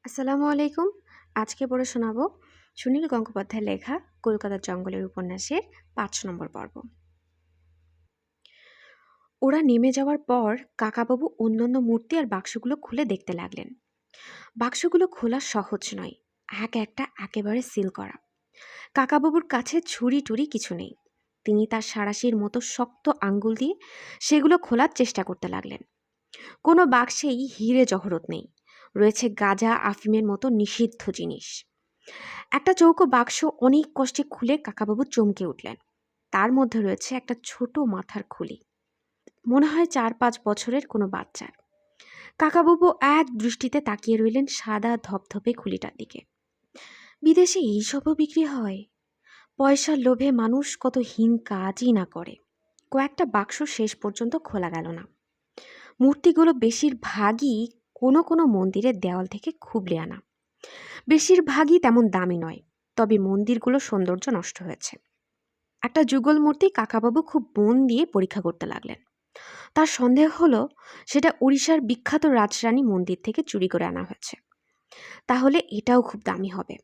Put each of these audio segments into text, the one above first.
আসসালামু আলাইকুম। আজকে পড়ে শোনাবো সুনীল গঙ্গোপাধ্যায়ের লেখা কলকাতার জঙ্গলের উপন্যাসের ৫ নম্বর পর্ব। ওরা নেমে যাওয়ার পর কাকাবাবু অন্যান্য মূর্তি আর বাক্সগুলো খুলে দেখতে লাগলেন। বাক্সগুলো খোলা সহজ নয়, এক একটা একেবারে সিল করা। কাকাবাবুর কাছে ছুরি টুরি কিছু নেই। তিনি তার সাঁড়াশির মতো শক্ত আঙ্গুল দিয়ে সেগুলো খোলার চেষ্টা করতে লাগলেন। কোনো বাক্সেই হিরে জহরত নেই, রয়েছে গাঁজা আফিমের মতো নিষিদ্ধ জিনিস। একটা চৌকো বাক্স অনেক কষ্টে খুলে কাকাবাবু চমকে উঠলেন। তার মধ্যে রয়েছে একটা ছোট মাথার খুলি, মনে হয় ৪-৫ বছরের কোনো বাচ্চার। কাকাবাবু এক দৃষ্টিতে তাকিয়ে রইলেন সাদা ধপধপে খুলিটার দিকে। বিদেশে এইসবও বিক্রি হয়? পয়সার লোভে মানুষ কত হীন কাজই না করে। কয়েকটা বাক্স শেষ পর্যন্ত খোলা গেল না। মূর্তিগুলো বেশিরভাগই কোনো কোনো মন্দিরের দেওয়াল থেকে খুবলে আনা। বেশিরভাগই তেমন দামি নয়, তবে মন্দিরগুলোর সৌন্দর্য নষ্ট হয়েছে। একটা যুগল মূর্তি কাকাবাবু খুব মন দিয়ে পরীক্ষা করতে লাগলেন। তার সন্দেহ হলো সেটা উড়িষ্যার বিখ্যাত রাজরানী মন্দির থেকে চুরি করে আনা হয়েছে। তাহলে এটাও খুব দামি হবে।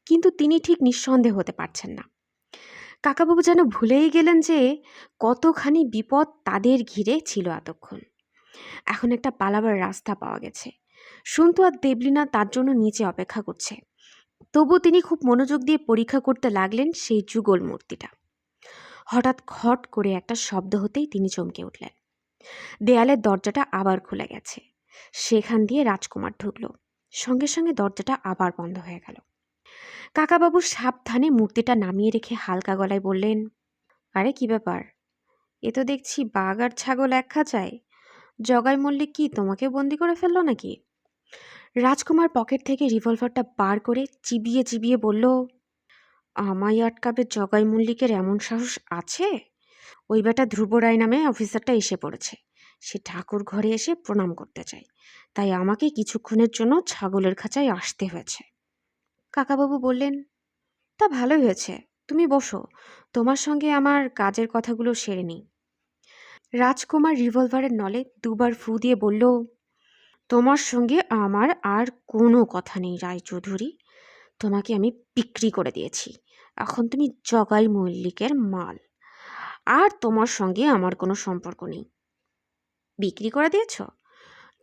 কিন্তু তিনি ঠিক নিঃসন্দেহ হতে পারছেন না। কাকাবাবু যেন ভুলেই গেলেন যে কতখানি বিপদ তাদের ঘিরে ছিল এতক্ষণ। এখন একটা পালাবার রাস্তা পাওয়া গেছে। সন্তু আর দেবলীনা তার জন্য নিচে অপেক্ষা করছে। তবু তিনি খুব মনোযোগ দিয়ে পরীক্ষা করতে লাগলেন সেই যুগল মূর্তিটা। হঠাৎ খট করে একটা শব্দ হতেই তিনি চমকে উঠলেন। দেয়ালের দরজাটা আবার খুলে গেছে। সেখান দিয়ে রাজকুমার ঢুকল। সঙ্গে সঙ্গে দরজাটা আবার বন্ধ হয়ে গেল। কাকাবাবু সাবধানে মূর্তিটা নামিয়ে রেখে হালকা গলায় বললেন, আরে কি ব্যাপার? এ তো দেখছি বাঘ আর ছাগল এক খাঁচায়। জগাই মল্লিক কি তোমাকে বন্দি করে ফেললো নাকি? রাজকুমার পকেট থেকে রিভলভারটা বার করে চিবিয়ে চিবিয়ে বলল, আমায় আটকাবে জগাই মল্লিকের এমন সাহস আছে? ওই বেটা ধ্রুব রায় নামে অফিসারটা এসে পড়েছে। সে ঠাকুর ঘরে এসে প্রণাম করতে চায়, তাই আমাকে কিছুক্ষণের জন্য ছাগলের খাঁচায় আসতে হয়েছে। কাকাবাবু বললেন, তা ভালোই হয়েছে, তুমি বসো, তোমার সঙ্গে আমার কাজের কথাগুলো সেরে নিই। রাজকুমার রিভলভারের নলে দুবার ফু দিয়ে বলল, তোমার সঙ্গে আমার আর কোনো কথা নেই রায়চৌধুরী। তোমাকে আমি বিক্রি করে দিয়েছি। এখন তুমি জগাই মল্লিকের মাল। আর তোমার সঙ্গে আমার কোনো সম্পর্ক নেই। বিক্রি করে দিয়েছ?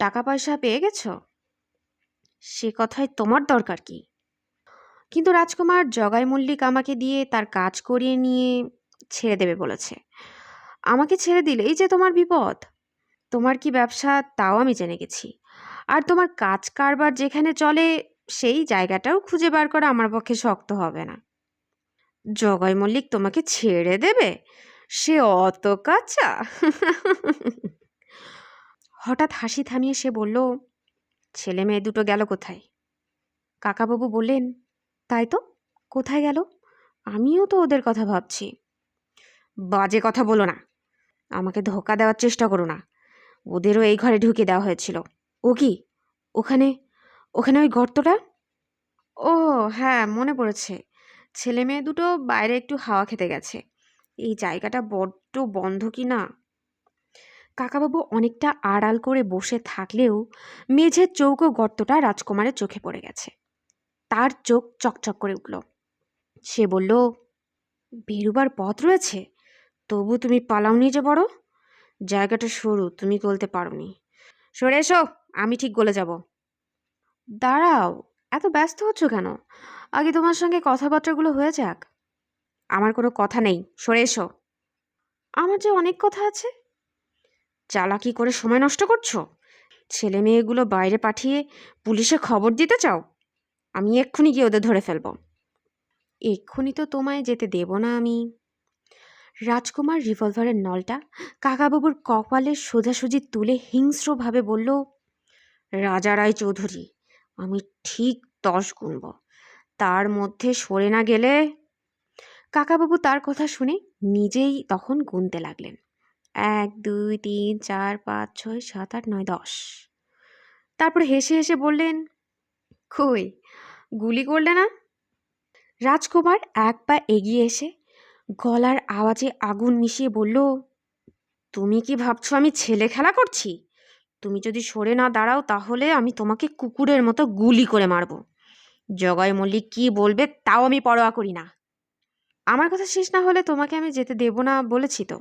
টাকা পয়সা পেয়ে গেছ? সে কথায় তোমার দরকার কি? কিন্তু রাজকুমার, জগাই মল্লিক আমাকে দিয়ে তার কাজ করিয়ে নিয়ে ছেড়ে দেবে বলেছে। আমাকে ছেড়ে দিলেই যে তোমার বিপদ। তোমার কি ব্যবসা তাও আমি জেনে গেছি। আর তোমার কাজ কারবার যেখানে চলে সেই জায়গাটাও খুঁজে বার করা আমার পক্ষে শক্ত হবে না। জগাই মল্লিক তোমাকে ছেড়ে দেবে? সে অত কাঁচা? হঠাৎ হাসি থামিয়ে সে বলল, ছেলে মেয়ে দুটো গেল কোথায়? কাকাবাবু বললেন, তাই তো, কোথায় গেল? আমিও তো ওদের কথা ভাবছি। বাজে কথা বলো না, আমাকে ধোকা দেওয়ার চেষ্টা করো না। ওদেরও এই ঘরে ঢুকে দেওয়া হয়েছিল। ও কি ওখানে, ওখানে ওই গর্তটা? ও হ্যাঁ, মনে পড়েছে। ছেলে মেয়ে দুটো বাইরে একটু হাওয়া খেতে গেছে। এই জায়গাটা বড্ড বন্ধ কি না। কাকাবাবু অনেকটা আড়াল করে বসে থাকলেও মেঝের চৌকো গর্তটা রাজকুমারের চোখে পড়ে গেছে। তার চোখ চকচক করে উঠল। সে বলল, বেরুবার পথ রয়েছে, তবু তুমি পালাওনি যে বড়? জায়গাটা সরু, তুমি গলতে পারোনি। সরে এসো, আমি ঠিক গলে যাব। দাঁড়াও, এত ব্যস্ত হচ্ছ কেন? আগে তোমার সঙ্গে কথাবার্তাগুলো হয়ে যাক। আমার কোনো কথা নেই, সরে এসো। আমার যে অনেক কথা আছে। চালাকি করে সময় নষ্ট করছো? ছেলে মেয়েগুলো বাইরে পাঠিয়ে পুলিশে খবর দিতে চাও? আমি এক্ষুনি গিয়ে ওদের ধরে ফেলবো। এক্ষুনি তো তোমায় যেতে দেব না আমি। রাজকুমার রিভলভারের নলটা কাকাবাবুর কপালে সোজাসুজি তুলে হিংস্রভাবে বলল, রাজা রায় চৌধুরী, আমি ঠিক 10 গুনব, তার মধ্যে সরে না গেলে। কাকাবাবু তার কথা শুনে নিজেই তখন গুনতে লাগলেন, 1 2 3 4 5 6 7 8 9 10। তারপর হেসে হেসে বললেন, কই, গুলি করলে না? রাজকুমার এক পা এগিয়ে এসে গলার আওয়াজে আগুন মিশিয়ে বলল, তুমি কি ভাবছো আমি ছেলে খেলা করছি? তুমি যদি সরে না দাঁড়াও তাহলে আমি তোমাকে কুকুরের মতো গুলি করে মারব। জগাই মল্লিক কি বলবে তাও আমি পরোয়া করি না। আমার কথা শেষ না হলে তোমাকে আমি যেতে দেব না বলেছি তো।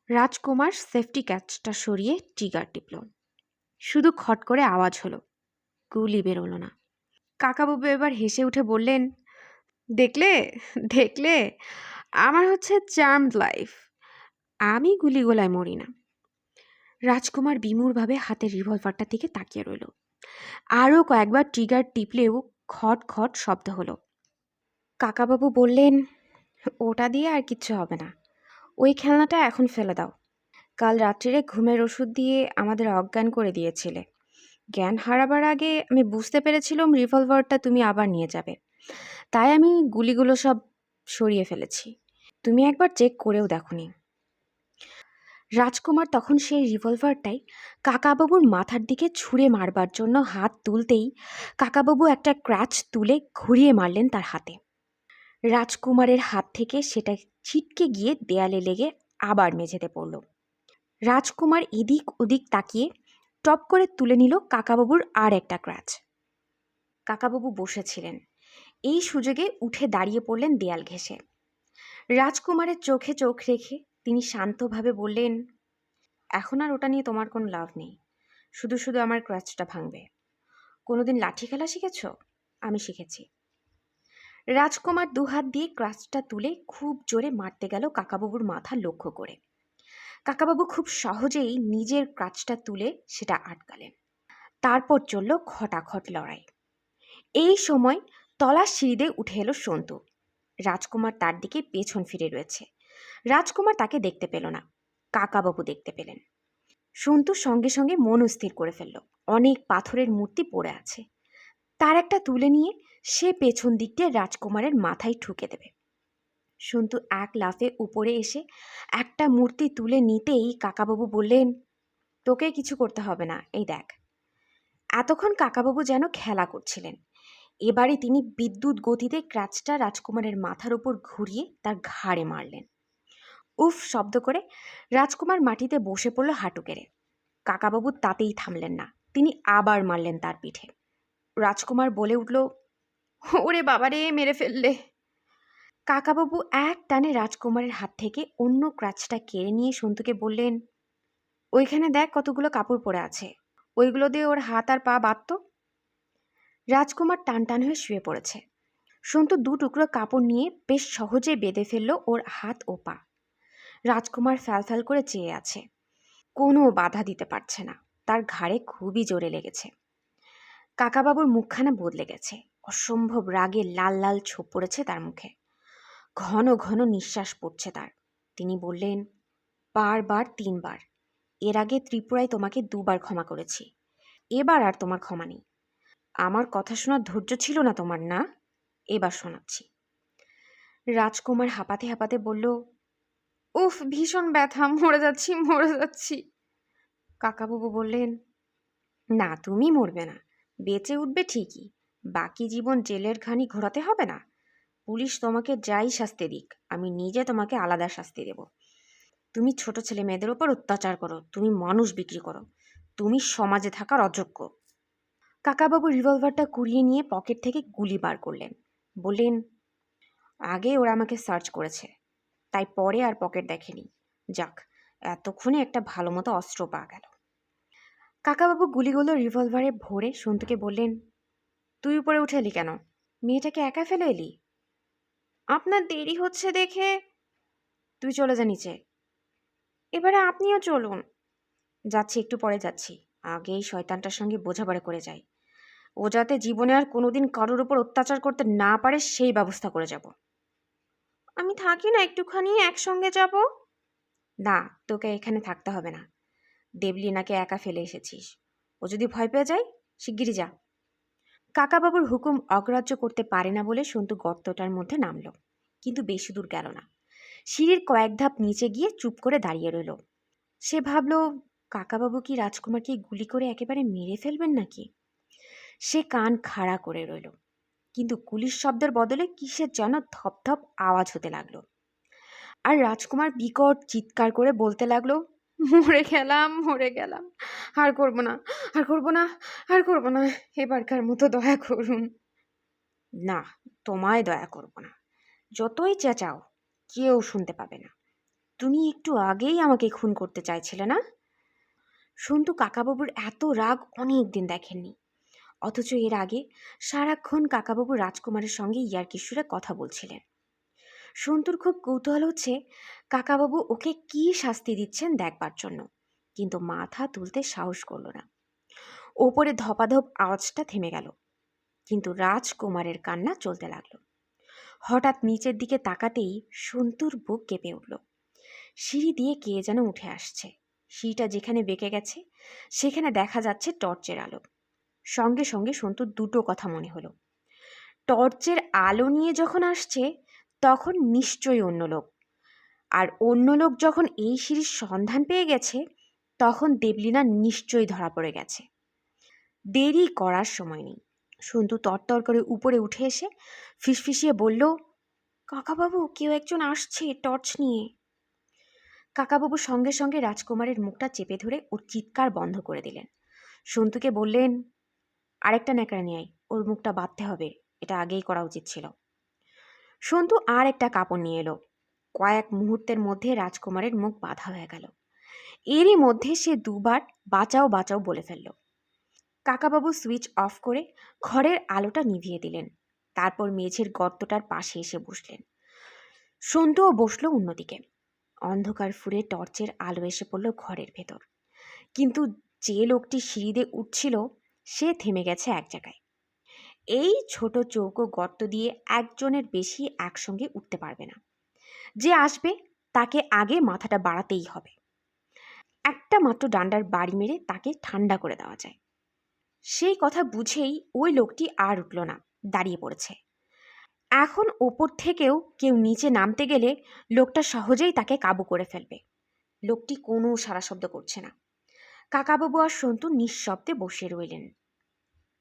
রাজকুমার সেফটি ক্যাচটা সরিয়ে ট্রিগার টিপল। শুধু খট করে আওয়াজ হলো, গুলি বেরোলো না। কাকাবাবু এবার হেসে উঠে বললেন, দেখলে দেখলে, আমার হচ্ছে চার্মড লাইফ, আমি গুলিগোলায় মরি না। রাজকুমার বিমূঢ়ভাবে হাতের রিভলভারটা দিকে তাকিয়ে রইল। আরও কয়েকবার ট্রিগার টিপলেও খট খট শব্দ হলো। কাকাবাবু বললেন, ওটা দিয়ে আর কিচ্ছু হবে না, ওই খেলনাটা এখন ফেলে দাও। কাল রাত্রিরে ঘুমের ওষুধ দিয়ে আমাদের অজ্ঞান করে দিয়েছিলে। জ্ঞান হারাবার আগে আমি বুঝতে পেরেছিলাম রিভলভারটা তুমি আবার নিয়ে যাবে, তাই আমি গুলিগুলো সব সরিয়ে ফেলেছি। তুমি একবার চেক করেও দেখোনি। রাজকুমার তখন সেই রিভলভারটাই কাকাবাবুর মাথার দিকে ছুঁড়ে মারবার জন্য হাত তুলতেই কাকাবাবু একটা ক্র্যাচ তুলে ঘুরিয়ে মারলেন তার হাতে। রাজকুমারের হাত থেকে সেটা ছিটকে গিয়ে দেয়ালে লেগে আবার মেঝেতে পড়ল। রাজকুমার এদিক ওদিক তাকিয়ে টপ করে তুলে নিল কাকাবাবুর আর একটা ক্র্যাচ। কাকাবাবু বসেছিলেন, এই সুযোগে উঠে দাঁড়িয়ে পড়লেন দেয়াল ঘেঁষে। রাজকুমারের চোখে চোখ রেখে তিনি শান্তভাবে বললেন, এখন আর ওটা নিয়ে তোমার কোনো লাভ নেই, শুধু শুধু আমার ক্র্যাচটা ভাঙবে। কোনোদিন লাঠি খেলা শিখেছ? আমি শিখেছি। রাজকুমার দুহাত দিয়ে ক্র্যাচটা তুলে খুব জোরে মারতে গেল কাকাবাবুর মাথা লক্ষ্য করে। কাকাবাবু খুব সহজেই নিজের ক্র্যাচটা তুলে সেটা আটকালেন। তারপর চলল খটাখট লড়াই। এই সময় তলার সিঁড়িতে উঠে এলো সন্তু। রাজকুমার তার দিকে পেছন ফিরে রয়েছে। রাজকুমার তাকে দেখতে পেল না, কাকাবাবু দেখতে পেলেন। সন্তু সঙ্গে সঙ্গে মনস্থির করে ফেলল, অনেক পাথরের মূর্তি পড়ে আছে, তার একটা তুলে নিয়ে সে পেছন দিকটা রাজকুমারের মাথায় ঠুকে দেবে। সন্তু এক লাফে উপরে এসে একটা মূর্তি তুলে নিতেই কাকাবাবু বললেন, তোকে কিছু করতে হবে না, এই দেখ। এতক্ষণ কাকাবাবু যেন খেলা করছিলেন, এবারে তিনি বিদ্যুৎ গতিতে ক্র্যাচটা রাজকুমারের মাথার উপর ঘুরিয়ে তার ঘাড়ে মারলেন। উফ শব্দ করে রাজকুমার মাটিতে বসে পড়ল হাঁটু গেড়ে। কাকাবাবু তাতেই থামলেন না, তিনি আবার মারলেন তার পিঠে। রাজকুমার বলে উঠল, ওরে বাবারে, মেরে ফেললে। কাকাবাবু এক টানে রাজকুমারের হাত থেকে অন্য ক্র্যাচটা কেড়ে নিয়ে সন্তুকে বললেন, ওইখানে দেখ কতগুলো কাপড় পরে আছে, ওইগুলো দিয়ে ওর হাত আর পা বাঁধত। রাজকুমার টান টান হয়ে শুয়ে পড়েছে। সন্তু দু টুকরো কাপড় নিয়ে বেশ সহজে বেঁধে ফেলল ওর হাত ও পা। রাজকুমার ফ্যালফ্যাল করে চেয়ে আছে, কোনো বাধা দিতে পারছে না, তার ঘাড়ে খুবই জোরে লেগেছে। কাকাবাবুর মুখখানা বদলে গেছে, অসম্ভব রাগে লাল লাল ছোপ পড়েছে তার মুখে, ঘন ঘন নিঃশ্বাস পড়ছে তার। তিনি বললেন, বারবার 3 বার, এর আগে ত্রিপুরায় তোমাকে 2 বার ক্ষমা করেছি, এবার আর তোমার ক্ষমা নেই। আমার কথা শোনার ধৈর্য ছিল না তোমার, না? এবার শোনাচ্ছি। রাজকুমার হাঁপাতে হাঁপাতে বলল, উফ ভীষণ ব্যথা, মরে যাচ্ছি মরে যাচ্ছি। কাকাবাবু বললেন, না তুমি মরবে না, বেঁচে উঠবে ঠিকই, বাকি জীবন জেলের ঘানি ঘোরাতে হবে না। পুলিশ তোমাকে যাই শাস্তি দিক, আমি নিজে তোমাকে আলাদা শাস্তি দেব। তুমি ছোট ছেলে মেয়েদের ওপর অত্যাচার করো, তুমি মানুষ বিক্রি করো, তুমি সমাজে থাকার অযোগ্য। কাকাবাবু রিভলভারটা কুড়িয়ে নিয়ে পকেট থেকে গুলি বার করলেন। বললেন, আগে ওরা আমাকে সার্চ করেছে, তাই পরে আর পকেট দেখেনি। যাক, এতক্ষণে একটা ভালো মতো অস্ত্র পাওয়া গেল। কাকাবাবু গুলিগুলো রিভলভারে ভরে সন্তুকে বললেন, তুই উপরে উঠে এলি কেন? মেয়েটাকে একা ফেলে এলি? আপনার দেরি হচ্ছে দেখে। তুই চলে যা নিচে। এবারে আপনিও চলুন। যাচ্ছি, একটু পরে যাচ্ছি, আগে এই শয়তানটার সঙ্গে বোঝাপড়া করে যাই, ও যাতে জীবনে আর কোনোদিন কারোর উপর অত্যাচার করতে না পারে সেই ব্যবস্থা করে যাব। আমি থাকি না, একটুখানি একসঙ্গে যাব। না, তোকে এখানে থাকতে হবে না, দেবলিনাকে একা ফেলে এসেছিস, ও যদি ভয় পেয়ে যায় শিগগিরই যা। কাকাবাবুর হুকুম অগ্রাহ্য করতে পারে না বলে সন্তু গর্তটার মধ্যে নামল, কিন্তু বেশি দূর গেল না। সিঁড়ির কয়েক ধাপ নিচে গিয়ে চুপ করে দাঁড়িয়ে রইল। সে ভাবল, কাকাবাবু কি রাজকুমারকে গুলি করে একেবারে মেরে ফেলবেন নাকি? সে কান খাড়া করে রইল, কিন্তু গুলির শব্দের বদলে কিসের যেন ধপধপ আওয়াজ হতে লাগলো। আর রাজকুমার বিকট চিৎকার করে বলতে লাগলো, মরে গেলাম, মরে গেলাম। আর করব না, আর করব না, আর করব না। এবারকার মতো দয়া করুন। না, তোমায় দয়া করব না। যতই চেঁচাও, কেউ শুনতে পাবে না। তুমি একটু আগেই আমাকে খুন করতে চাইছিলে না? সন্তু কাকাবাবুর এত রাগ অনেক দিন দেখেননি। অথচ এর আগে সারাক্ষণ কাকাবাবু রাজকুমারের সঙ্গে ইয়ার্কির সুরে কথা বলছিলেন। সন্তুর খুব কৌতূহল হচ্ছে কাকাবাবু ওকে কি শাস্তি দিচ্ছেন দেখবার জন্য, কিন্তু মাথা তুলতে সাহস করল না। ওপরে ধপাধপ আওয়াজটা থেমে গেল, কিন্তু রাজকুমারের কান্না চলতে লাগলো। হঠাৎ নিচের দিকে তাকাতেই সন্তুর বুক কেঁপে উঠল। সিঁড়ি দিয়ে কে যেন উঠে আসছে। সিঁড়িটা যেখানে বেঁকে গেছে সেখানে দেখা যাচ্ছে টর্চের আলো। সঙ্গে সঙ্গে সন্তুর দুটো কথা মনে হলো। টর্চের আলো নিয়ে যখন আসছে তখন নিশ্চয়ই অন্য লোক, আর অন্য লোক যখন এই সিঁড়ির সন্ধান পেয়ে গেছে তখন দেবলীনা নিশ্চয়ই ধরা পড়ে গেছে। দেরি করার সময় নেই। সন্তু তরতর করে উপরে উঠে এসে ফিসফিসিয়ে বলল, কাকাবাবু, কেউ একজন আসছে টর্চ নিয়ে। কাকাবাবু সঙ্গে সঙ্গে রাজকুমারের মুখটা চেপে ধরে ওর চিৎকার বন্ধ করে দিলেন। সন্তুকে বললেন, আরেকটা ন্যাকড়া নিয়ে আয়, ওর মুখটা বাঁধতে হবে, এটা আগেই করা উচিত ছিল। সন্তু আর একটা কাপড় নিয়ে এলো। কয়েক মুহূর্তের মধ্যে রাজকুমারের মুখ বাঁধা হয়ে গেল। এরই মধ্যে সে দুবার বাঁচাও বাঁচাও বলে ফেলল। কাকাবাবু সুইচ অফ করে ঘরের আলোটা নিভিয়ে দিলেন। তারপর মেঝের গর্তটার পাশে এসে বসলেন। সন্তুও বসলো অন্যদিকে। অন্ধকার ফুরে টর্চের আলো এসে পড়ল ঘরের ভেতর, কিন্তু যে লোকটি সিঁড়িতে উঠছিল সে থেমে গেছে এক জায়গায়। এই ছোট চৌকো গর্ত দিয়ে একজনের বেশি একসঙ্গে উঠতে পারবে না। যে আসবে তাকে আগে মাথাটা বাড়াতেই হবে। একটা মাত্র ডান্ডার বাড়ি মেরে তাকে ঠান্ডা করে দেওয়া যায়। সেই কথা বুঝেই ওই লোকটি আর উঠল না, দাঁড়িয়ে পড়েছে। এখন ওপর থেকেও কেউ নিচে নামতে গেলে লোকটা সহজেই তাকে কাবু করে ফেলবে। লোকটি কোনো সাড়া শব্দ করছে না। কাকাবাবু আর সন্তু নিঃশব্দে বসে রইলেন।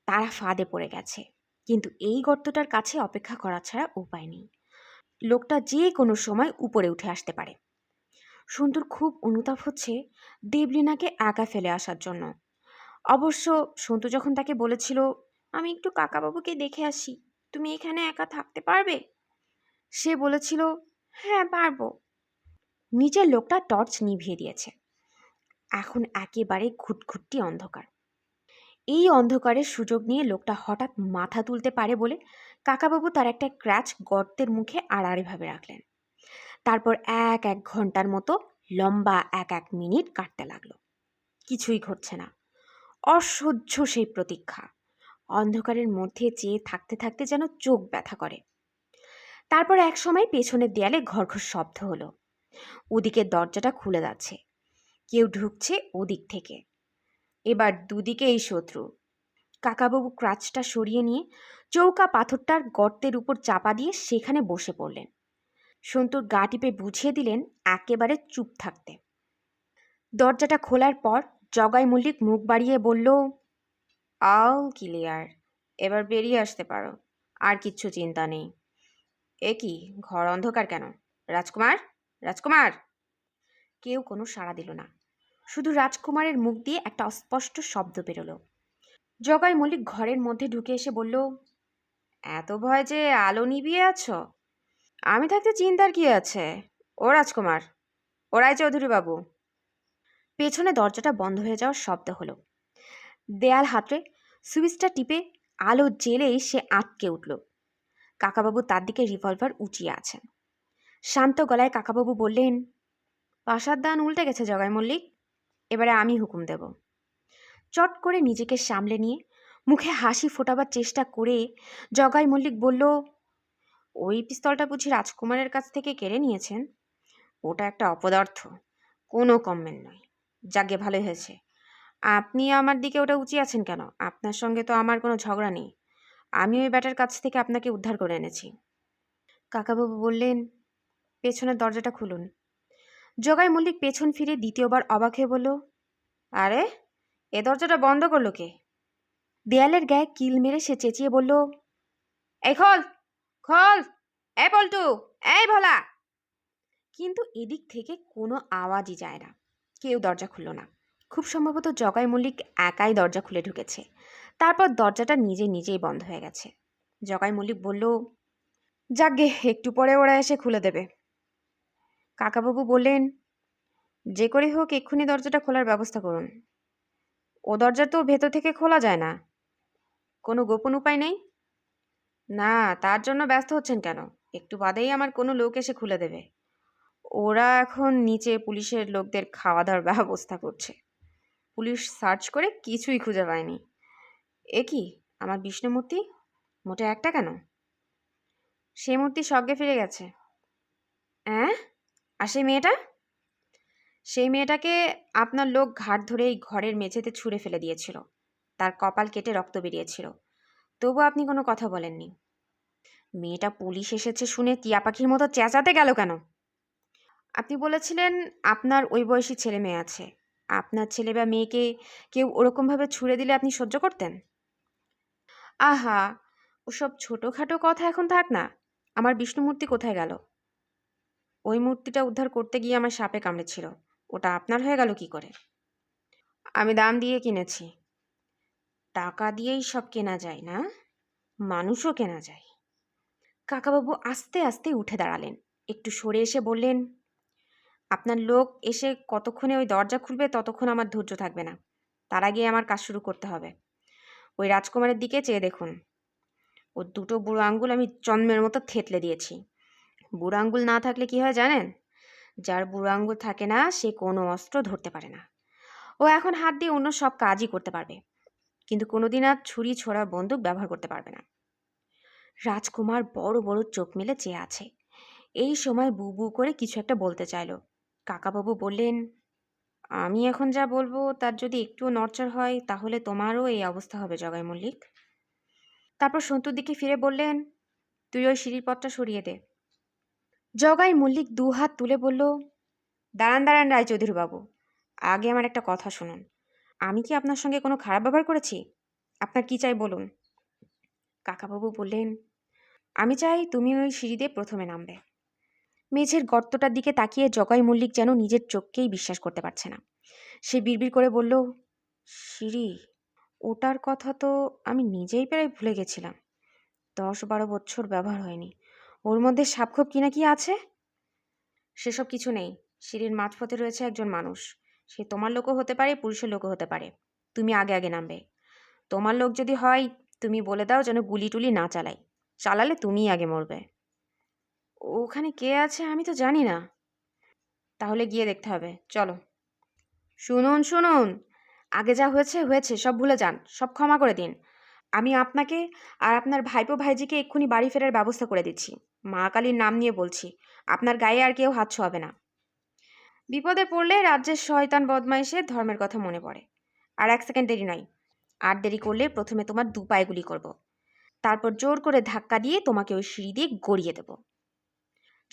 তারা ফাঁদে পড়ে গেছে, কিন্তু এই গর্তটার কাছে অপেক্ষা করা ছাড়া উপায় নেই। লোকটা যে কোনো সময় উপরে উঠে আসতে পারে। সন্তুর খুব অনুতাপ হচ্ছে দেবলীনাকে একা ফেলে আসার জন্য। অবশ্য সন্তু যখন তাকে বলেছিল, আমি একটু কাকাবাবুকে দেখে আসি, তুমি এখানে একা থাকতে পারবে, সে বলেছিল, হ্যাঁ পারবো। নিচের লোকটা টর্চ নিভিয়ে দিয়েছে। এখন একেবারে ঘুটঘুটি অন্ধকার। এই অন্ধকারের সুযোগ নিয়ে লোকটা হঠাৎ মাথা তুলতে পারে বলে কাকাবাবু তার একটা ক্র্যাচ গর্তের মুখে আড়াআড়িভাবে রাখলেন। তারপর এক এক ঘন্টার মতো লম্বা এক এক মিনিট কাটতে লাগলো। কিছুই ঘটছে না। অসহ্য সেই প্রতীক্ষা। অন্ধকারের মধ্যে চেয়ে থাকতে থাকতে যেন চোখ ব্যথা করে। তারপর এক সময় পেছনের দেয়ালে ঘড়ঘড় শব্দ হলো। ওদিকের দরজাটা খুলে যাচ্ছে। কেউ ঢুকছে ওদিক থেকে। এবার দুদিকেই শত্রু। কাকাবাবু ক্রাচটা সরিয়ে নিয়ে চৌকা পাথরটার গর্তের উপর চাপা দিয়ে সেখানে বসে পড়লেন। সন্তুর গা টিপে বুঝিয়ে দিলেন একেবারে চুপ থাকতে। দরজাটা খোলার পর জগাই মল্লিক মুখ বাড়িয়ে বলল, আল ক্লিয়ার, এবার বেরিয়ে আসতে পারো, আর কিচ্ছু চিন্তা নেই। এ কি, ঘর অন্ধকার কেন? রাজকুমার, রাজকুমার! কেউ কোনো সাড়া দিল না। শুধু রাজকুমারের মুখ দিয়ে একটা অস্পষ্ট শব্দ বেরোলো। জগাই মল্লিক ঘরের মধ্যে ঢুকে এসে বলল, এত ভয় যে আলো নিভিয়ে আছো? আমি থাকতে চিন্তার কি আছে? ও রাজকুমার, ও রায়চৌধুরী বাবু। পেছনে দরজাটা বন্ধ হয়ে যাওয়ার শব্দ হলো। দেয়াল হাতড়ে সুইচটা টিপে আলো জ্বেলেই সে আটকে উঠল। কাকাবাবু তার দিকে রিভলভার উঁচিয়ে আছেন। শান্ত গলায় কাকাবাবু বললেন, পাশার দান উল্টে গেছে জগাই মল্লিক, এবারে আমি হুকুম দেব। চট করে নিজেকে সামলে নিয়ে মুখে হাসি ফোটাবার চেষ্টা করে জগাই মল্লিক বলল, ওই পিস্তলটা বুঝি রাজকুমারের কাছ থেকে কেড়ে নিয়েছেন? ওটা একটা অপদার্থ, কোনো কমেন্ট নয়। যাকে ভালোই হয়েছে। আপনি আমার দিকে ওটা উঁচিয়ে আছেন কেন? আপনার সঙ্গে তো আমার কোনো ঝগড়া নেই। আমি ওই ব্যাটার কাছ থেকে আপনাকে উদ্ধার করে এনেছি। কাকাবাবু বললেন, পেছনের দরজাটা খুলুন। জগাই মল্লিক পেছন ফিরে দ্বিতীয়বার অবাক হয়ে বলল, আরে, এ দরজাটা বন্ধ করলো কে? দেয়ালের গায়ে কিল মেরে সে চেঁচিয়ে বলল, এই খোল, খোল, এই পল্টু, এই ভোলা। কিন্তু এদিক থেকে কোনো আওয়াজই যায় না। কেউ দরজা খুলল না। খুব সম্ভবত জগাই মল্লিক একাই দরজা খুলে ঢুকেছে। তারপর দরজাটা নিজে নিজেই বন্ধ হয়ে গেছে। জগাই মল্লিক বলল, যাকগে, একটু পরে ওরা এসে খুলে দেবে। কাকাবাবু বললেন, যে করে হোক এক্ষুনি দরজাটা খোলার ব্যবস্থা করুন। ও দরজা তো ভেতর থেকে খোলা যায় না। কোনো গোপন উপায় নেই? না, তার জন্য ব্যস্ত হচ্ছেন কেন? একটু বাদেই আমার কোনো লোক এসে খুলে দেবে। ওরা এখন নিচে পুলিশের লোকদের খাওয়া দাওয়ার ব্যবস্থা করছে। পুলিশ সার্চ করে কিছুই খুঁজে পায়নি। এ কি, আমার বিষ্ণু মূর্তি? মোটে একটা কেন? সে মূর্তি স্বর্গে ফিরে গেছে। অ্যাঁ? আর সেই মেয়েটা? সেই মেয়েটাকে আপনার লোক ঘাট ধরে এই ঘরের মেঝেতে ছুঁড়ে ফেলে দিয়েছিল। তার কপাল কেটে রক্ত বেরিয়েছিল। তবু আপনি কোনো কথা বলেননি। মেয়েটা পুলিশ এসেছে শুনে টিয়া পাখির মতো চেঁচাতে গেল কেন? আপনি বলেছিলেন আপনার ওই বয়সী ছেলে মেয়ে আছে। আপনার ছেলে বা মেয়েকে কেউ ওরকমভাবে ছুঁড়ে দিলে আপনি সহ্য করতেন? আহা, ওসব ছোটোখাটো কথা এখন থাক না। আমার বিষ্ণু মূর্তি কোথায় গেল? ওই মূর্তিটা উদ্ধার করতে গিয়ে আমার সাপে কামড়েছিল। ওটা আপনার হয়ে গেল কি করে? আমি দাম দিয়ে কিনেছি। টাকা দিয়েই সব কেনা যায় না, মানুষও কেনা যায়। কাকাবাবু আস্তে আস্তে উঠে দাঁড়ালেন। একটু সরে এসে বললেন, আপনার লোক এসে কতক্ষণে ওই দরজা খুলবে ততক্ষণ আমার ধৈর্য থাকবে না। তার আগে আমার কাজ শুরু করতে হবে। ওই রাজকুমারের দিকে চেয়ে দেখুন। ওর দুটো বুড়ো আঙ্গুল আমি জন্মের মতো থেতলে দিয়েছি। বুড়ো আঙ্গুল না থাকলে কি হয় জানেন? যার বুড়ো আঙ্গুল থাকে না সে কোনো অস্ত্র ধরতে পারে না। ও এখন হাত দিয়ে অন্য সব কাজই করতে পারবে, কিন্তু কোনোদিন আর ছুরি ছোড়া বন্দুক ব্যবহার করতে পারবে না। রাজকুমার বড় বড় চোখ মেলে চেয়ে আছে। এই সময় বু বু করে কিছু একটা বলতে চাইল। কাকাবাবু বললেন, আমি এখন যা বলবো তার যদি একটুও নড়চড় হয় তাহলে তোমারও এই অবস্থা হবে জগাই মল্লিক। তারপর সন্তুর দিকে ফিরে বললেন, তুই ওই সিঁড়ির পথটা সরিয়ে দে। জগাই মল্লিক দু হাত তুলে বলল, দাঁড়ান দাঁড়ান রায়চৌধুরী বাবু, আগে আমার একটা কথা শুনুন। আমি কি আপনার সঙ্গে কোনো খারাপ ব্যবহার করেছি? আপনার কি চাই বলুন। কাকাবাবু বললেন, আমি চাই তুমি ওই সিঁড়ি দিয়ে প্রথমে নামবে। মেঝের গর্তটার দিকে তাকিয়ে জগাই মল্লিক যেন নিজের চোখকেই বিশ্বাস করতে পারছে না। সে বিড়বিড় করে বলল, সিঁড়ি? ওটার কথা তো আমি নিজেই প্রায় ভুলে গেছিলাম। 10-12 বছর ব্যবহার হয়নি। ওর মধ্যে সাপখোপ কি না কি আছে? সেসব কিছু নেই। সিঁড়ির মাঝপথে রয়েছে একজন মানুষ। সে তোমার লোকও হতে পারে, পুরুষের লোকও হতে পারে। তুমি আগে আগে নামবে। তোমার লোক যদি হয় তুমি বলে দাও যেন গুলি টুলি না চালাই। চালালে তুমিই আগে মরবে। ওখানে কে আছে আমি তো জানি না। তাহলে গিয়ে দেখতে হবে, চলো। শুনুন শুনুন, আগে যা হয়েছে হয়েছে, সব ভুলে যান, সব ক্ষমা করে দিন। আমি আপনাকে আর আপনার ভাইপো ভাইজিকে এক্ষুনি বাড়ি ফেরার ব্যবস্থা করে দিচ্ছি। মা কালীর নাম নিয়ে বলছি, আপনার গায়ে আর কেউ হাত ছোঁয়াবে না। বিপদে পড়লে রাজ্যের শয়তান বদমাইশের ধর্মের কথা মনে পড়ে। আর 1 সেকেন্ড দেরি নয়। আর দেরি করলে প্রথমে তোমার 2 পায়ে গুলি করব। তারপর জোর করে ধাক্কা দিয়ে তোমাকে ওই সিঁড়ি দিয়ে গড়িয়ে দেব।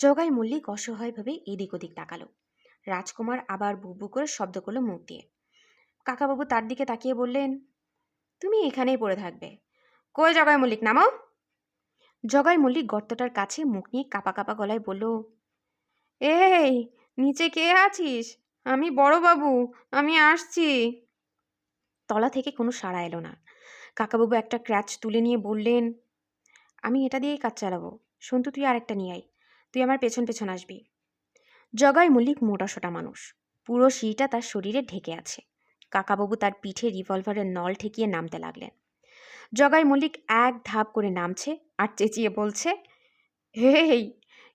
জগাই মল্লিক অসহায়ভাবে এদিক ওদিক তাকালো। রাজকুমার আবার বুবু করে শব্দ করলো মুখ দিয়ে। কাকাবাবু তার দিকে তাকিয়ে বললেন, তুমি এখানেই পড়ে থাকবে। কই জগাই মল্লিক, নামো। জগাই মল্লিক গর্তটার কাছে মুখ নিয়ে কাপা কাপা গলায় বলল, এই, নিচে কে আছিস? আমি বড়বাবু, আমি আসছি। তলা থেকে কোনো সাড়া এলো না। কাকাবাবু একটা ক্র্যাচ তুলে নিয়ে বললেন, আমি এটা দিয়েই কাজ চালাবো। সন্তু, তুই আরেকটা নিয়ে আয়। তুই আমার পেছন পেছন আসবি। জগাই মল্লিক মোটাসোটা মানুষ। পুরো সিঁড়িটা তার শরীরে ঢেকে আছে। কাকাবাবু তার পিঠে রিভলভারের নল ঠেকিয়ে নামতে লাগলেন। জগাই মল্লিক এক ধাপ করে নামছে আর চেঁচিয়ে বলছে, হেই,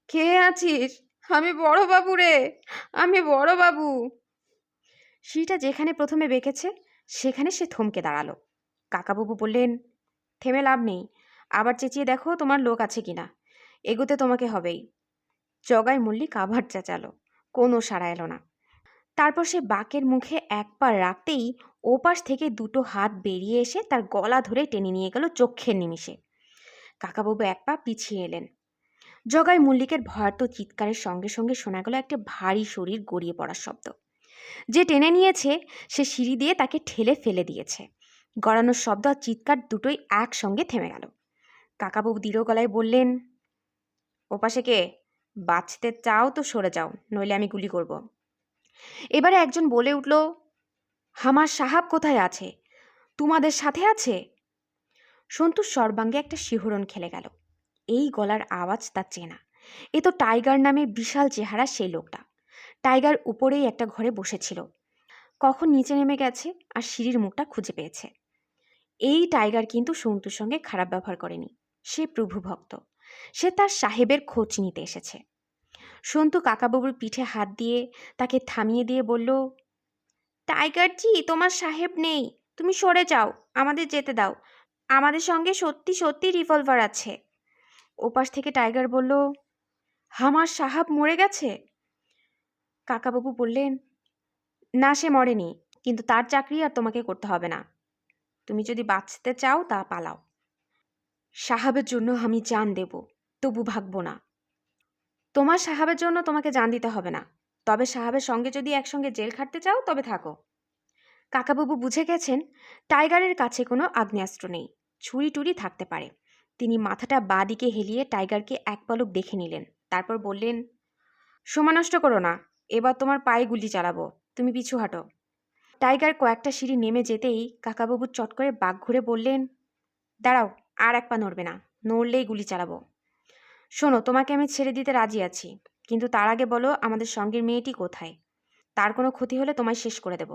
কে আছিস? আমি বড়বাবু রে, আমি বড়বাবু। সিঁড়িটা যেখানে প্রথমে বেঁকেছে সেখানে সে থমকে দাঁড়ালো। কাকাবাবু বললেন, থেমে লাভ নেই, আবার চেঁচিয়ে দেখো তোমার লোক আছে কিনা। এগোতে তোমাকে হবেই। জগাই মল্লিক আবার চেঁচালো। কোনো সাড়া এলো না। তারপর সে বাঁকের মুখে এক পা রাখতেই ওপাশ থেকে দুটো হাত বেরিয়ে এসে তার গলা ধরে টেনে নিয়ে গেল চক্ষের নিমিষে। কাকাবাবু এক পা পিছিয়ে এলেন। জগাই মল্লিকের ভয়ার্ত চিৎকারের সঙ্গে সঙ্গে শোনা গেল একটা ভারী শরীর গড়িয়ে পড়ার শব্দ। যে টেনে নিয়েছে সে সিঁড়ি দিয়ে তাকে ঠেলে ফেলে দিয়েছে। গড়ানোর শব্দ আর চিৎকার দুটোই একসঙ্গে থেমে গেল। কাকাবাবু দৃঢ় গলায় বললেন, ওপাশে কে? বাঁচতে চাও তো সরে যাও, নইলে আমি গুলি করব। এবারে একজন বলে উঠল, আমার সাহাব কোথায় আছে? তোমাদের সাথে আছে? সন্তুর সর্বাঙ্গে একটা শিহরণ খেলে গেল। এই গলার আওয়াজ তার চেনা। এ তো টাইগার নামে বিশাল চেহারা সেই লোকটা। টাইগার উপরেই একটা ঘরে বসেছিল, কখন নিচে নেমে গেছে আর সিঁড়ির মুখটা খুঁজে পেয়েছে। এই টাইগার কিন্তু সন্তুর সঙ্গে খারাপ ব্যবহার করেনি। সে প্রভুভক্ত। সে তার সাহেবের খোঁজ নিতে এসেছে। সন্তু কাকাবাবুর পিঠে হাত দিয়ে তাকে থামিয়ে দিয়ে বলল, টাইগার জি, তোমার সাহেব নেই, তুমি সরে যাও, আমাদের যেতে দাও, আমাদের সঙ্গে সত্যি সত্যি রিভলভার আছে। ওপাশ থেকে টাইগার বলল, আমার সাহাব মরে গেছে? কাকাবাবু বললেন, না, সে মরেনি, কিন্তু তার চাকরি আর তোমাকে করতে হবে না। তুমি যদি বাঁচতে চাও তা পালাও। সাহাবের জন্য আমি জান দেব, তবু ভাগবো না। তোমার সাহাবের জন্য তোমাকে জান দিতে হবে না, তবে সাহাবের সঙ্গে যদি একসঙ্গে জেল খাটতে চাও তবে থাকো। কাকাবাবু বুঝে গেছেন টাইগারের কাছে কোনো আগ্নেয়াস্ত্র নেই, ছুরি টুরি থাকতে পারে। তিনি মাথাটা বাঁ দিকে হেলিয়ে টাইগারকে এক পলক দেখে নিলেন, তারপর বললেন, সময় নষ্ট করো না, এবার তোমার পায়ে গুলি চালাবো, তুমি পিছু হাঁটো। টাইগার কয়েকটা সিঁড়ি নেমে যেতেই কাকাবাবু চট করে বাঘ ঘুরে বললেন, দাঁড়াও, আর এক পা নড়বে না, নড়লেই গুলি চালাবো। শোনো, তোমাকে আমি ছেড়ে দিতে রাজি আছি, কিন্তু তার আগে বলো আমাদের সঙ্গের মেয়েটি কোথায়? তার কোনো ক্ষতি হলে তোমায় শেষ করে দেব।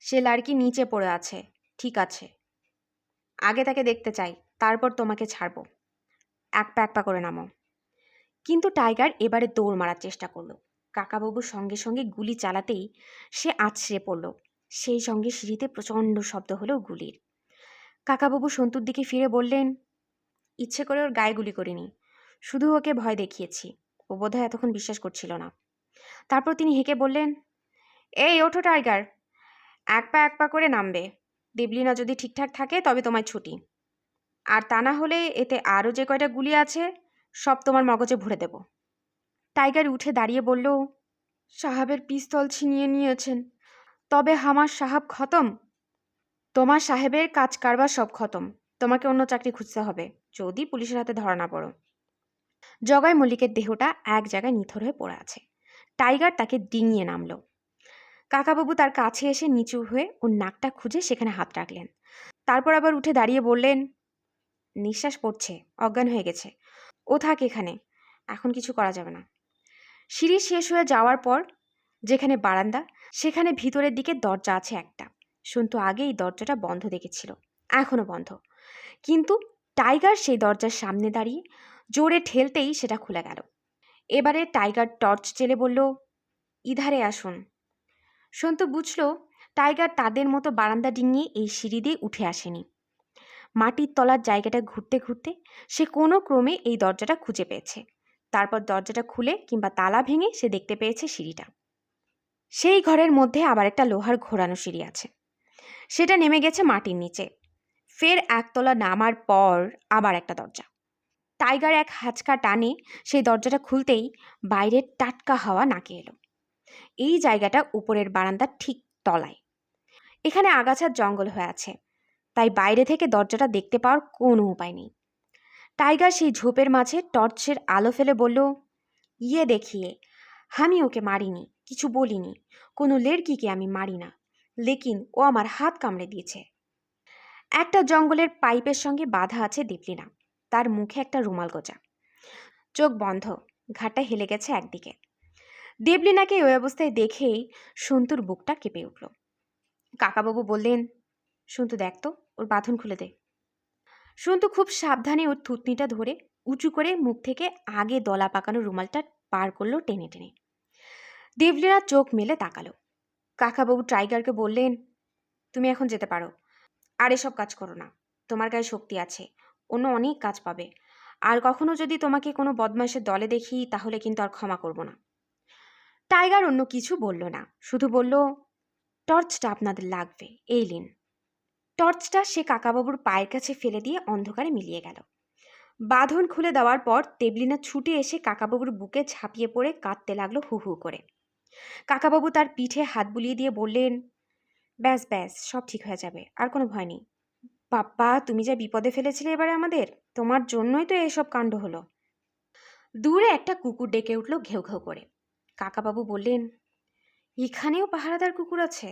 সে লাড়কি নিচে পড়ে আছে। ঠিক আছে, আগে তাকে দেখতে চাই, তারপর তোমাকে ছাড়বো। এক পা এক পা করে নামো। কিন্তু টাইগার এবারে দৌড় মারার চেষ্টা করলো। কাকাবাবুর সঙ্গে সঙ্গে গুলি চালাতেই সে আছড়ে পড়ল। সেই সঙ্গে সিঁড়িতে প্রচণ্ড শব্দ হলো গুলির। কাকাবাবু সন্তুর দিকে ফিরে বললেন, ইচ্ছে করে ওর গায়ে গুলি করিনি, শুধু ওকে ভয় দেখিয়েছি। ও বোধহয় এতক্ষণ বিশ্বাস করছিল না। তারপর তিনি হেঁকে বললেন, এই ওঠো টাইগার, এক পা করে নামবে। দেবলিনা যদি ঠিকঠাক থাকে তবে তোমায় ছুটি, আর তা না হলে এতে আরও যে কয়টা গুলি আছে সব তোমার মগজে ভরে দেব। টাইগার উঠে দাঁড়িয়ে বলল, সাহাবের পিস্তল ছিনিয়ে নিয়েছেন, তবে আমার সাহাব খতম। তোমার সাহেবের কাজ কারবার সব খতম। তোমাকে অন্য চাকরি খুঁজতে হবে, যদি পুলিশের হাতে ধরা না পড়ো। জগাই মল্লিকের দেহটা এক জায়গায় নিথর হয়ে পড়ে আছে। টাইগার তাকে ডিঙিয়ে নামল। কাকাবাবু তার কাছে এসে নিচু হয়ে ওর নাকটা খুঁজে সেখানে হাত রাখলেন। তারপর আবার উঠে দাঁড়িয়ে বললেন, নিঃশ্বাস পড়ছে, অজ্ঞান হয়ে গেছে, ও থাক এখানে, এখন কিছু করা যাবে না। সিঁড়ি শেষ হয়ে যাওয়ার পর যেখানে বারান্দা, সেখানে ভিতরের দিকে দরজা আছে একটা। সন্তু আগেই দরজাটা বন্ধ দেখেছিল, এখনো বন্ধ। কিন্তু টাইগার সেই দরজার সামনে দাঁড়িয়ে জোরে ঠেলতেই সেটা খুলে গেল। এবারে টাইগার টর্চ জেলে বলল, ইধারে আসুন। সন্তু বুঝল টাইগার তাদের মতো বারান্দা ডিঙিয়ে এই সিঁড়ি দিয়ে উঠে আসেনি। মাটির তলার জায়গাটা ঘুরতে ঘুরতে সে কোনো ক্রমে এই দরজাটা খুঁজে পেয়েছে। তারপর দরজাটা খুলে কিংবা তালা ভেঙে সে দেখতে পেয়েছে সিঁড়িটা। সেই ঘরের মধ্যে আবার একটা লোহার ঘোরানো সিঁড়ি আছে, সেটা নেমে গেছে মাটির নিচে। ফের একতলা নামার পর আবার একটা দরজা। টাইগার এক হাঁচকা টানে সেই দরজাটা খুলতেই বাইরের টাটকা হাওয়া নাকে এলো। এই জায়গাটা উপরের বারান্দার ঠিক তলায়। এখানে আগাছার জঙ্গল হয়ে আছে, তাই বাইরে থেকে দরজাটা দেখতে পাওয়ার কোনো উপায় নেই। টাইগার সেই ঝোপের মাঝে টর্চের আলো ফেলে বলল, ইয়ে দেখিয়ে, আমি ওকে মারিনি, কিছু বলিনি, কোনো লেড়কিকে আমি মারি না, লেকিন ও আমার হাত কামড়ে দিয়েছে। একটা জঙ্গলের পাইপের সঙ্গে বাঁধা আছে দেবলিনা, তার মুখে একটা রুমাল গোজা, চোখ বন্ধ, ঘাটটা হেলে গেছে একদিকে। দেবলিনাকে ওই অবস্থায় দেখেই সন্তুর বুকটা কেঁপে উঠল। কাকাবাবু বললেন, সন্তু দেখ তো, ওর বাঁধন খুলে দে। সন্তু খুব সাবধানে ওর থুতনিটা ধরে উঁচু করে মুখ থেকে আগে দলা পাকানো রুমালটা পার করলো টেনে টেনে। দেবলীনা চোখ মেলে তাকালো। কাকাবাবু টাইগারকে বললেন, তুমি এখন যেতে পারো, আর এসব কাজ করো না, তোমার গায়ে শক্তি আছে, অন্য অনেক কাজ পাবে, আর কখনো যদি তোমাকে কোনো বদমাইশের দলে দেখি তাহলে কিন্তু আর ক্ষমা করব না। টাইগার অন্য কিছু বলল না, শুধু বলল, টর্চটা আপনাদের লাগবে, এই লিন। টর্চটা সে কাকাবাবুর পায়ের কাছে ফেলে দিয়ে অন্ধকারে মিলিয়ে গেল। বাঁধন খুলে দেওয়ার পর দেবলিনা ছুটে এসে কাকাবাবুর বুকে ঝাঁপিয়ে পড়ে কাঁদতে লাগলো হু হু করে। কাকাবাবু তার পিঠে হাত বুলিয়ে দিয়ে বললেন, ব্যাস ব্যাস, সব ঠিক হয়ে যাবে, আর কোনো ভয় নেই। বাপ্পা, তুমি যা বিপদে ফেলেছিলে এবারে আমাদের, তোমার জন্যই তো এসব কাণ্ড হলো। দূরে একটা কুকুর ডেকে উঠল ঘেউ ঘেউ করে। কাকাবাবু বললেন, এখানেও পাহারাদার কুকুর আছে?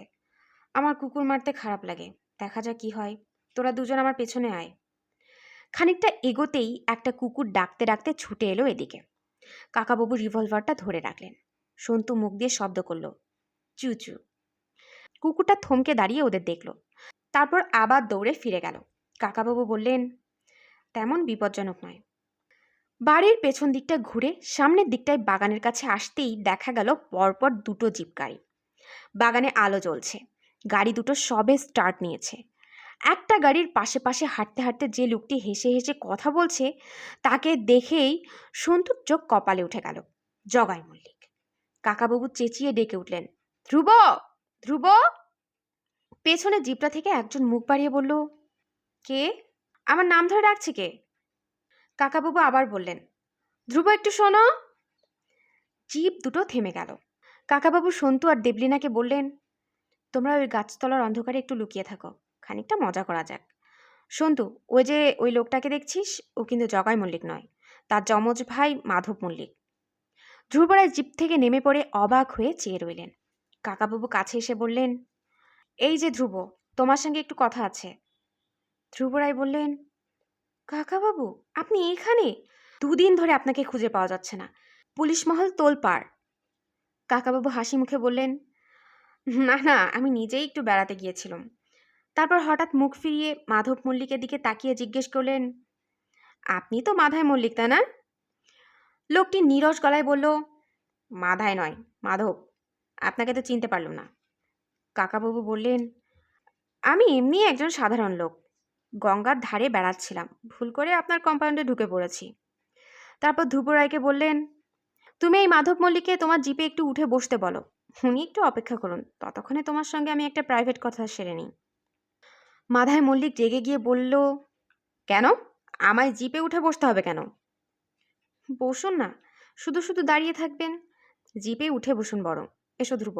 আমার কুকুর মারতে খারাপ লাগে। দেখা যাক কি হয়। তোরা দুজন আমার পেছনে আয়। খানিকটা এগোতেই একটা কুকুর ডাকতে ডাকতে ছুটে এলো এদিকে। কাকাবাবু রিভলভারটা ধরে রাখলেন। সন্তু মুখ দিয়ে শব্দ করলো, চু চু। কুকুরটা থমকে দাঁড়িয়ে ওদের দেখল, তারপর আবার দৌড়ে ফিরে গেল। কাকাবাবু বললেন, তেমন বিপজ্জনক নয়। বাড়ির পেছন দিকটা ঘুরে সামনের দিকটায় বাগানের কাছে আসতেই দেখা গেল পরপর দুটো জিপ গাড়ি। বাগানে আলো জ্বলছে। গাড়ি দুটো সবে স্টার্ট নিয়েছে। একটা গাড়ির পাশে পাশে হাঁটতে হাঁটতে যে লোকটি হেসে হেসে কথা বলছে তাকে দেখেই সন্তুর চোখ কপালে উঠে গেল। জগাই মল্লিক। কাকাবাবু চেঁচিয়ে ডেকে উঠলেন, ধ্রুব, ধ্রুব। পেছনে জিপটা থেকে একজন মুখ বাড়িয়ে বলল, কে? আমার নাম ধরে ডাকছে কে? কাকাবাবু আবার বললেন, ধ্রুব একটু শোনো। জিপ দুটো থেমে গেল। কাকাবাবু সন্তু আর দেবলিনাকে বললেন, তোমরা ওই গাছতলার অন্ধকারে একটু লুকিয়ে থাকো, খানিকটা মজা করা যাক। সন্তু, ওই লোকটাকে দেখছিস, ও কিন্তু জগাই মল্লিক নয়, তার যমজ ভাই মাধব মল্লিক। ধ্রুবরায় জিপ থেকে নেমে পড়ে অবাক হয়ে চেয়ে রইলেন। কাকাবাবু কাছে এসে বললেন, এই যে ধ্রুব, তোমার সঙ্গে একটু কথা আছে। ধ্রুবরায় বললেন, কাকাবাবু আপনি এখানে? দুদিন ধরে আপনাকে খুঁজে পাওয়া যাচ্ছে না, পুলিশ মহল তোলপাড়। কাকাবাবু হাসি মুখে বললেন, না না, আমি নিজেই একটু বেড়াতে গিয়েছিলাম। তারপর হঠাৎ মুখ ফিরিয়ে মাধব মল্লিকের দিকে তাকিয়ে জিজ্ঞেস করলেন, আপনি তো মাধায় মল্লিক, তাই না? লোকটি নীরস গলায় বলল, মাধায় নয়, মাধব। আপনাকে তো চিনতে পারলাম না। কাকাবাবু বললেন, আমি এমনি একজন সাধারণ লোক, গঙ্গার ধারে বেড়াচ্ছিলাম, ভুল করে আপনার কম্পাউন্ডে ঢুকে পড়েছি। তারপর ধ্রুবরায়কে বললেন, তুমি এই মাধব মল্লিককে তোমার জিপে একটু উঠে বসতে বলো, উনি একটু অপেক্ষা করুন, ততক্ষণে তোমার সঙ্গে আমি একটা প্রাইভেট কথা সেরে নিই। মাধায় মল্লিক রেগে গিয়ে বলল, কেন? আমায় জিপে উঠে বসতে হবে কেন? বসুন না, শুধু শুধু দাঁড়িয়ে থাকবেন, জিপে উঠে বসুন বরং। এসো ধ্রুব।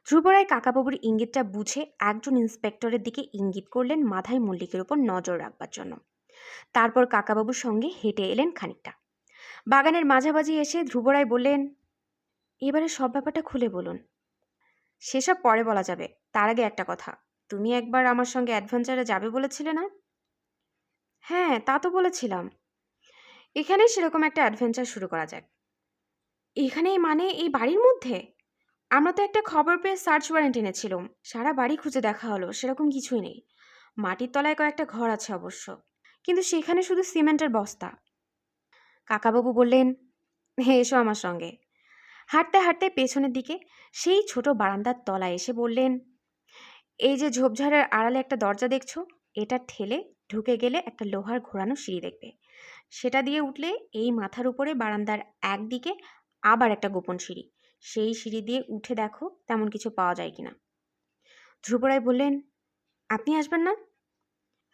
ধ্রুবরায় কাকাবাবুর ইঙ্গিতটা বুঝে একজন ইন্সপেক্টরের দিকে ইঙ্গিত করলেন মাধায় মল্লিকের উপর নজর রাখবার জন্য। তারপর কাকাবাবুর সঙ্গে হেঁটে এলেন খানিকটা। বাগানের মাঝামাঝি এসে ধ্রুবরায় বললেন, এবারে সব ব্যাপারটা খুলে বলুন। সেসব পরে বলা যাবে, তার আগে একটা কথা, তুমি একবার আমার সঙ্গে অ্যাডভেঞ্চারে যাবে বলেছিলে না? হ্যাঁ, তা তো বলেছিলাম। এখানেই সেরকম একটা অ্যাডভেঞ্চার শুরু করা যাক। এখানে মানে এই বাড়ির মধ্যে? আমরা তো একটা খবর পেয়ে সার্চ ওয়ারেন্ট এনেছিলাম, সারা বাড়ি খুঁজে দেখা হলো, সেরকম কিছুই নেই। মাটির তলায় কয়েকটা ঘর আছে অবশ্য, কিন্তু সেখানে শুধু সিমেন্টের বস্তা। কাকাবাবু বললেন, হ্যাঁ এসো আমার সঙ্গে। হাঁটতে হাঁটতে পেছনের দিকে সেই ছোট বারান্দার তলায় এসে বললেন, এই যে ঝোপঝাড়ের আড়ালে একটা দরজা দেখছো, এটা ঠেলে ঢুকে গেলে একটা লোহার ঘোরানো সিঁড়ি দেখবে। সেটা দিয়ে উঠলে এই মাথার উপরে বারান্দার একদিকে আবার একটা গোপন সিঁড়ি, সেই সিঁড়ি দিয়ে উঠে দেখো তেমন কিছু পাওয়া যায় কিনা। ধ্রুবরায় বললেন, আপনি আসবেন না?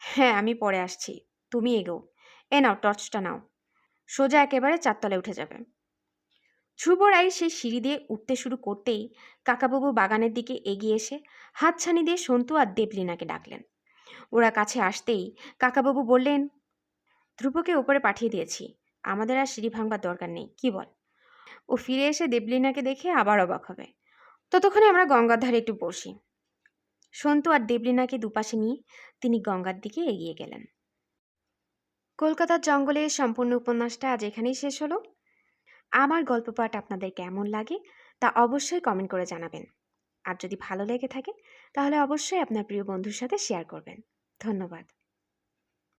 হ্যাঁ, আমি পরে আসছি, তুমি এগো। এ নাও টর্চটা নাও, সোজা একেবারে চারতলায় উঠে যাবে। ধ্রুবরাই সেই সিঁড়ি দিয়ে উঠতে শুরু করতেই কাকাবাবু বাগানের দিকে এগিয়ে এসে হাতছানি দিয়ে সন্তু আর দেবলিনাকে ডাকলেন। ওরা কাছে আসতেই কাকাবাবু বললেন, ধ্রুবকে ওপরে পাঠিয়ে দিয়েছি, আমাদের আর সিঁড়ি ভাঙবার দরকার নেই, কি বল? ও ফিরে এসে দেবলিনাকে দেখে আবার অবাক হবে। ততক্ষণে আমরা গঙ্গার ধারে একটু বসি। সন্তু আর দেবলিনাকে দুপাশে নিয়ে তিনি গঙ্গার দিকে এগিয়ে গেলেন। কলকাতার জঙ্গলে সম্পূর্ণ উপন্যাসটা আজ এখানেই শেষ হলো। আমার গল্প পাঠ আপনাদের কেমন লাগে তা অবশ্যই কমেন্ট করে জানাবেন। আর যদি ভালো লেগে থাকে তাহলে অবশ্যই আপনার প্রিয় বন্ধুর সাথে শেয়ার করবেন। ধন্যবাদ।